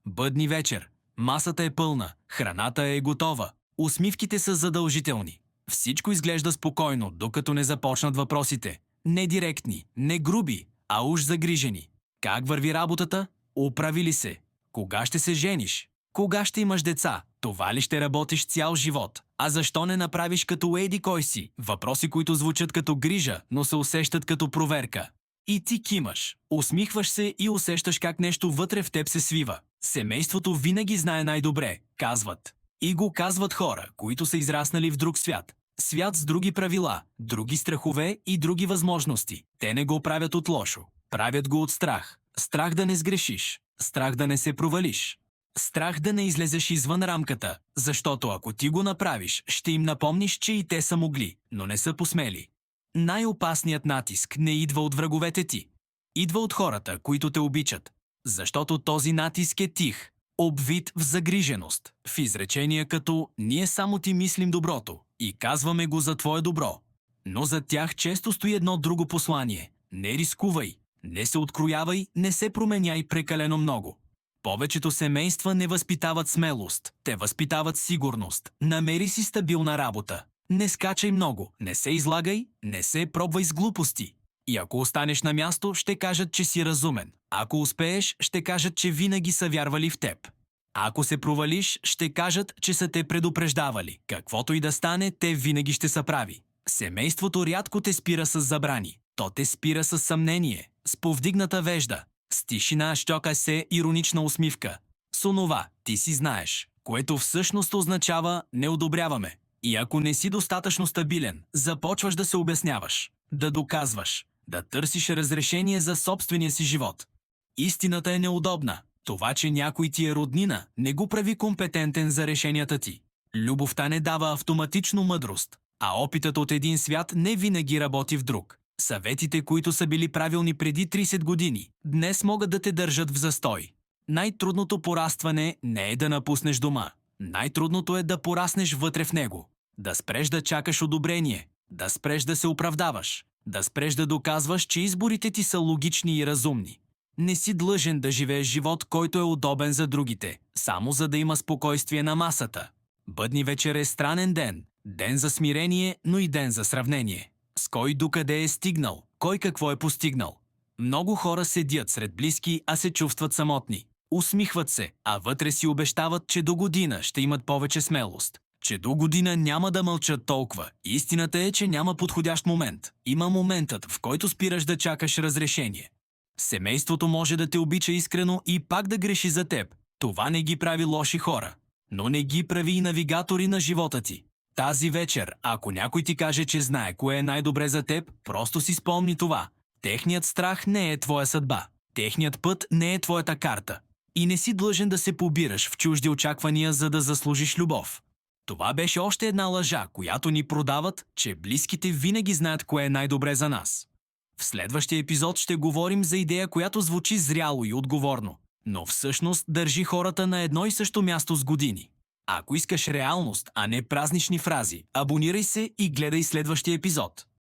Бъдни вечер. Масата е пълна, храната е готова, усмивките са задължителни. Всичко изглежда спокойно, докато не започнат въпросите. Не директни, не груби, а уж загрижени. Как върви работата? Оправи ли се? Кога ще се жениш? Кога ще имаш деца? Това ли ще работиш цял живот? А защо не направиш като еди кой си? Въпроси, които звучат като грижа, но се усещат като проверка. И ти кимаш. Усмихваш се и усещаш как нещо вътре в теб се свива. Семейството винаги знае най-добре, казват. И го казват хора, които са израснали в друг свят. Свят с други правила, други страхове и други възможности. Те не го правят от лошо. Правят го от страх. Страх да не сгрешиш. Страх да не се провалиш. Страх да не излезеш извън рамката, защото ако ти го направиш, ще им напомниш, че и те са могли, но не са посмели. Най-опасният натиск не идва от враговете ти. Идва от хората, които те обичат. Защото този натиск е тих, обвит в загриженост, в изречения като «ние само ти мислим доброто» и казваме го за твое добро. Но за тях често стои едно друго послание. Не рискувай, не се откроявай, не се променяй прекалено много. Повечето семейства не възпитават смелост, те възпитават сигурност. Намери си стабилна работа. Не скачай много, не се излагай, не се пробвай с глупости. И ако останеш на място, ще кажат, че си разумен. Ако успееш, ще кажат, че винаги са вярвали в теб. А ако се провалиш, ще кажат, че са те предупреждавали. Каквото и да стане, те винаги ще са прави. Семейството рядко те спира с забрани. То те спира с съмнение, с повдигната вежда. С тишина щока се иронична усмивка. С онова, ти си знаеш, което всъщност означава «не одобряваме». И ако не си достатъчно стабилен, започваш да се обясняваш, да доказваш, да търсиш разрешение за собствения си живот. Истината е неудобна. Това, че някой ти е роднина, не го прави компетентен за решенията ти. Любовта не дава автоматично мъдрост, а опитът от един свят не винаги работи в друг. Съветите, които са били правилни преди 30 години, днес могат да те държат в застой. Най-трудното порастване не е да напуснеш дома. Най-трудното е да пораснеш вътре в него. Да спреш да чакаш одобрение, да спреш да се оправдаваш, да спреш да доказваш, че изборите ти са логични и разумни. Не си длъжен да живееш живот, който е удобен за другите, само за да има спокойствие на масата. Бъдни вечер е странен ден, ден за смирение, но и ден за сравнение. С кой докъде е стигнал, кой какво е постигнал. Много хора седят сред близки, а се чувстват самотни. Усмихват се, а вътре си обещават, че до година ще имат повече смелост. Че до година няма да мълчат толкова. Истината е, че няма подходящ момент. Има моментът, в който спираш да чакаш разрешение. Семейството може да те обича искрено и пак да греши за теб. Това не ги прави лоши хора. Но не ги прави и навигатори на живота ти. Тази вечер, ако някой ти каже, че знае кое е най-добре за теб, просто си спомни това. Техният страх не е твоя съдба. Техният път не е твоята карта. И не си длъжен да се побираш в чужди очаквания, за да заслужиш любов. Това беше още една лъжа, която ни продават, че близките винаги знаят кое е най-добре за нас. В следващия епизод ще говорим за идея, която звучи зряло и отговорно, но всъщност държи хората на едно и също място с години. Ако искаш реалност, а не празнични фрази, абонирай се и гледай следващия епизод.